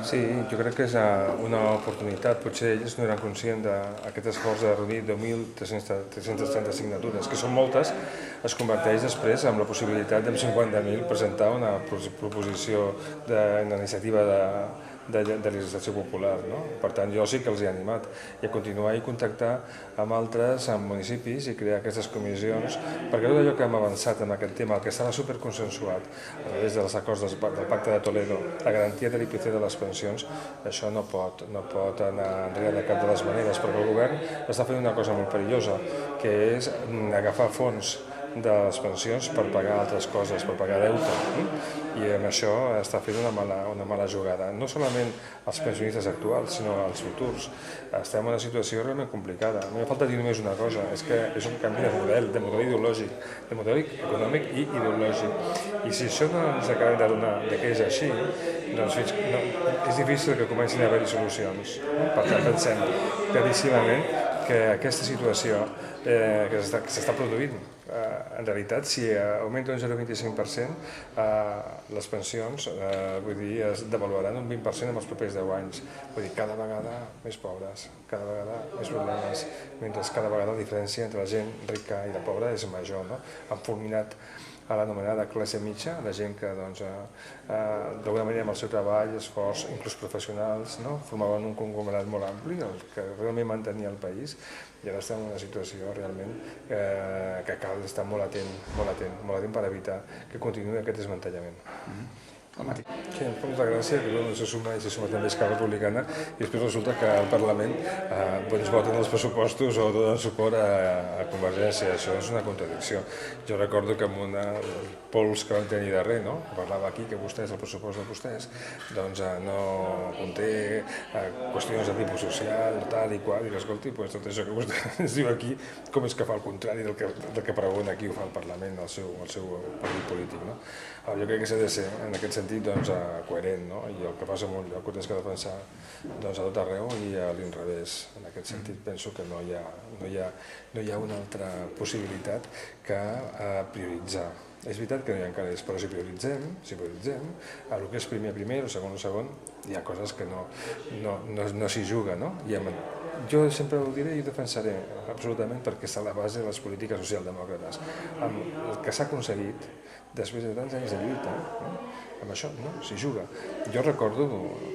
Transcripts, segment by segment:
Sí, jo crec que és una oportunitat. Potser ells no eren conscients d'aquest esforç de reunir 10.330 signatures, que són moltes, es converteix després en la possibilitat de 50.000 presentar una proposició d'iniciativa de legislació popular. Per tant, jo sí que els he animat i a continuar i contactar amb altres municipis i crear aquestes comissions, perquè tot allò que hem avançat en aquest tema, el que estava superconsensuat a través dels acords del Pacte de Toledo, la garantia de l'IPC de les pensions, això no pot anar enrere de cap de les maneres, perquè el govern està fent una cosa molt perillosa, que és agafar fons de les pensions per pagar altres coses, per pagar deute, i amb això està fent una mala jugada. No solament els pensionistes actuals, sinó els futurs. Estem en una situació realment complicada. M'ha falta dir només una cosa, és que és un canvi de model ideològic, de model econòmic i ideològic. I si això no ens acabem d'adonar que és així, doncs és difícil que comencin a haver-hi solucions. Per tant, pensem claríssimament que aquesta situació que s'està produint, en realitat, si augmenta un 0,25%, les pensions es devaluaran un 20% en els propers 10 anys. Vull dir, cada vegada més pobres, cada vegada més problemes, mentre cada vegada la diferència entre la gent rica i la pobra és major. Han fulminat a l'anomenada classe mitja, la gent que d'alguna manera amb el seu treball, esforç, inclús professionals, formaven un conglomerat molt ampli que realment mantenia el país, i ara estem en una situació realment que cal estar molt atent per evitar que continuï aquest desmantellament. Sí, em fa molta gràcia que se suma també Esquerra Republicana i després resulta que al Parlament voten els pressupostos o donen suport a Convergència. Això és una contradicció. Jo recordo que en un pols que vam tenir darrer, que parlava aquí que vostès, el pressupost de vostès, doncs no conté qüestions de tipus social, tal i qual, i escolti, tot això que vostè ens diu aquí, com és que fa el contrari del que pregona aquí ho fa el Parlament, el seu partit polític. Jo crec que s'ha de ser, en aquest sentit, coherent, i el que passa en un lloc ho tens que defensar a tot arreu i a l'inrevés. En aquest sentit penso que no hi ha una altra possibilitat que prioritzar. És veritat que no hi ha calés, però si prioritzem, el que és primer, o segon, hi ha coses que no s'hi juga. Jo sempre ho diré i ho defensaré absolutament perquè està a la base de les polítiques socialdemòcrates. El que s'ha aconseguit després de tants anys de lluita, amb això no s'hi juga. Jo recordo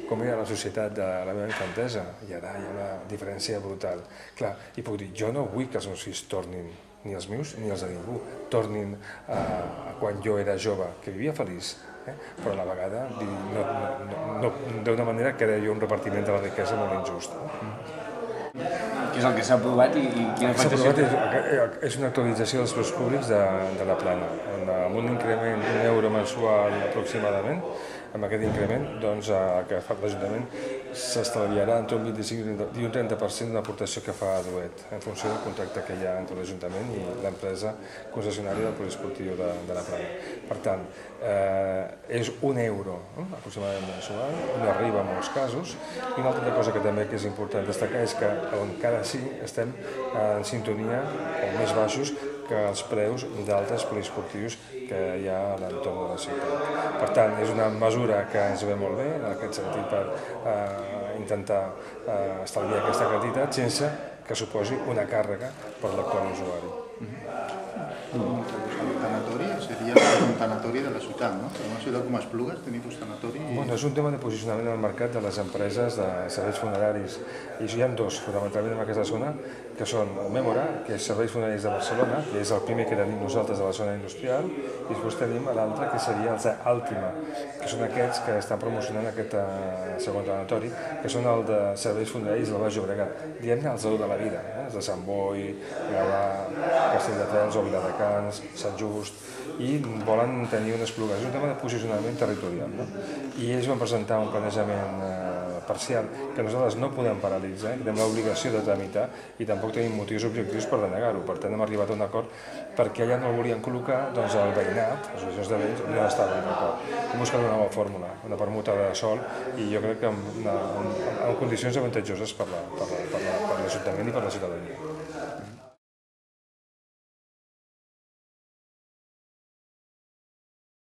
com era la societat de la meva infantesa i ara hi ha una diferència brutal. Clar, i puc dir, jo no vull que els meus fills tornin, ni els meus ni els de ningú, tornin a quan jo era jove, que vivia feliç, però a la vegada d'una manera que era jo un repartiment de la riquesa molt injust. Què és el que s'ha aprovat i quina afectació té? És una actualització dels preus públics de la plana, amb un increment d'€1 mensual aproximadament. Amb aquest increment que fa l'Ajuntament s'estalviarà entre un 25 i un 30% de l'aportació que fa a Duet, en funció del contracte que hi ha entre l'Ajuntament i l'empresa concessionària del poliesportiu de la plana. Per tant, és €1 aproximadament mensual, no arriba en molts casos, i una altra cosa que també és important destacar és que encara sí estem en sintonia o més baixos que els preus d'altres poliesportius que hi ha a l'entorn de la ciutat. Per tant, és una mesura que ens ve molt bé, en aquest sentit, per intentar estalviar aquesta quantitat sense que suposi una càrrega per l'actual usuari. El tanatori seria un tanatori de la ciutat, no? En una ciutat com Esplugues tenir un tanatori... És un tema de posicionament al mercat de les empreses de serveis funeraris. I hi ha dos, fonamentalment en aquesta zona, que són el Mémora, que és Serveis Funeraris de Barcelona, que és el primer que tenim nosaltres de la zona industrial, i després tenim l'altre, que seria els Àltima, que són aquests que estan promocionant aquest segon tanatori, que són el de Serveis Funeraris del Baix Llobregat. Diem-ne els de la vida, els de Sant Boi, Gavà, Castelldefels o Viladecans, Sant Just, i volen tenir un Esplugues. És un tema de posicionament territorial. I ells van presentar un planejament parcial que nosaltres no podem paralitzar, que tenim l'obligació de tramitar i tampoc tenim motius objectius per denegar-ho. Per tant, hem arribat a un acord perquè allà no el volien col·locar, doncs el veïnat, les associacions de veïns, no estaven d'acord. Hem buscat una nova fórmula, una permuta de sòl, i jo crec que en condicions avantatjoses per l'Ajuntament i per la ciutadania.